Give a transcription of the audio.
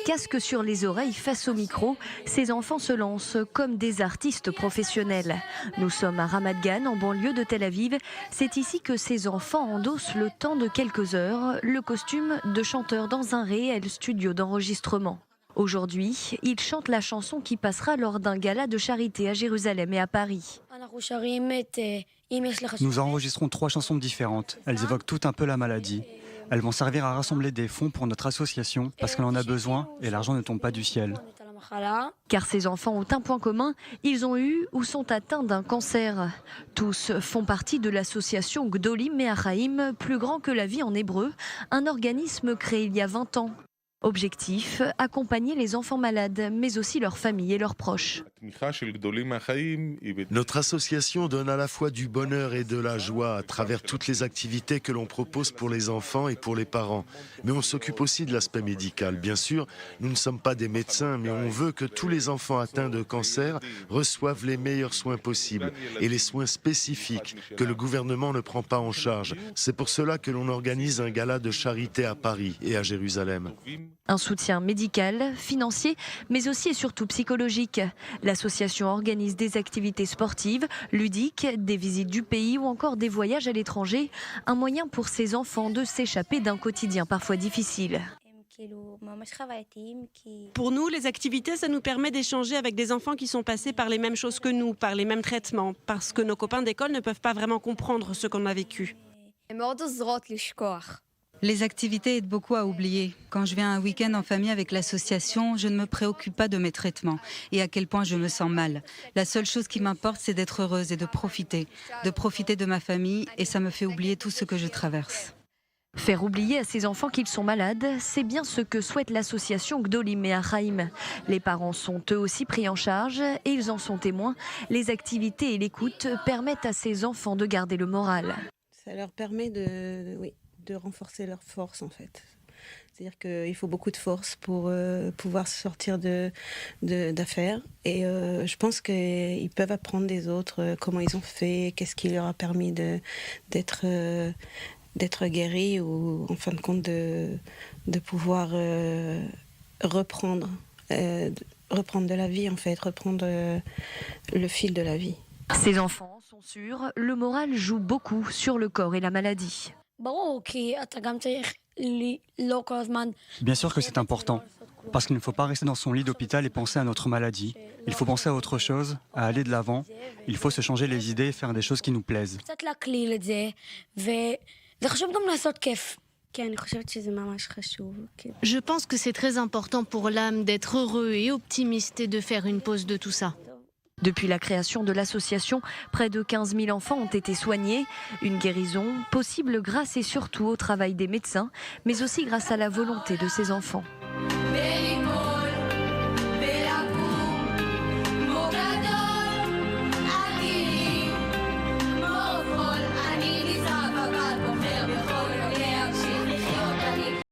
Casque sur les oreilles face au micro, ces enfants se lancent comme des artistes professionnels. Nous sommes à Ramat Gan, en banlieue de Tel Aviv. C'est ici que ces enfants endossent le temps de quelques heures le costume de chanteur dans un réel studio d'enregistrement. Aujourd'hui, ils chantent la chanson qui passera lors d'un gala de charité à Jérusalem et à Paris. Nous enregistrons 3 chansons différentes. Elles évoquent tout un peu la maladie. Elles vont servir à rassembler des fonds pour notre association parce qu'elle en a besoin et l'argent ne tombe pas du ciel. Car ces enfants ont un point commun, ils ont eu ou sont atteints d'un cancer. Tous font partie de l'association Gdolim Me'achaim, plus grand que la vie en hébreu, un organisme créé il y a 20 ans. Objectif, accompagner les enfants malades, mais aussi leurs familles et leurs proches. Notre association donne à la fois du bonheur et de la joie à travers toutes les activités que l'on propose pour les enfants et pour les parents. Mais on s'occupe aussi de l'aspect médical. Bien sûr, nous ne sommes pas des médecins, mais on veut que tous les enfants atteints de cancer reçoivent les meilleurs soins possibles et les soins spécifiques que le gouvernement ne prend pas en charge. C'est pour cela que l'on organise un gala de charité à Paris et à Jérusalem. Un soutien médical, financier, mais aussi et surtout psychologique. L'association organise des activités sportives, ludiques, des visites du pays ou encore des voyages à l'étranger. Un moyen pour ces enfants de s'échapper d'un quotidien parfois difficile. Pour nous, les activités, ça nous permet d'échanger avec des enfants qui sont passés par les mêmes choses que nous, par les mêmes traitements, parce que nos copains d'école ne peuvent pas vraiment comprendre ce qu'on a vécu. Les activités aident beaucoup à oublier. Quand je viens un week-end en famille avec l'association, je ne me préoccupe pas de mes traitements et à quel point je me sens mal. La seule chose qui m'importe, c'est d'être heureuse et de profiter de ma famille, et ça me fait oublier tout ce que je traverse. Faire oublier à ces enfants qu'ils sont malades, c'est bien ce que souhaite l'association Gdolim Me'achaim. Les parents sont eux aussi pris en charge et ils en sont témoins. Les activités et l'écoute permettent à ces enfants de garder le moral. Ça leur permet de renforcer leur force en fait. C'est-à-dire qu'il faut beaucoup de force pour pouvoir se sortir d'affaires. Et je pense qu'ils peuvent apprendre des autres comment ils ont fait, qu'est-ce qui leur a permis d'être guéris ou en fin de compte de pouvoir reprendre de la vie en fait, reprendre le fil de la vie. Ces enfants sont sûrs, le moral joue beaucoup sur le corps et la maladie. Bien sûr que c'est important, parce qu'il ne faut pas rester dans son lit d'hôpital et penser à notre maladie. Il faut penser à autre chose, à aller de l'avant. Il faut se changer les idées et faire des choses qui nous plaisent. Je pense que c'est très important pour l'âme d'être heureux et optimiste et de faire une pause de tout ça. Depuis la création de l'association, près de 15 000 enfants ont été soignés. Une guérison possible grâce et surtout au travail des médecins, mais aussi grâce à la volonté de ces enfants.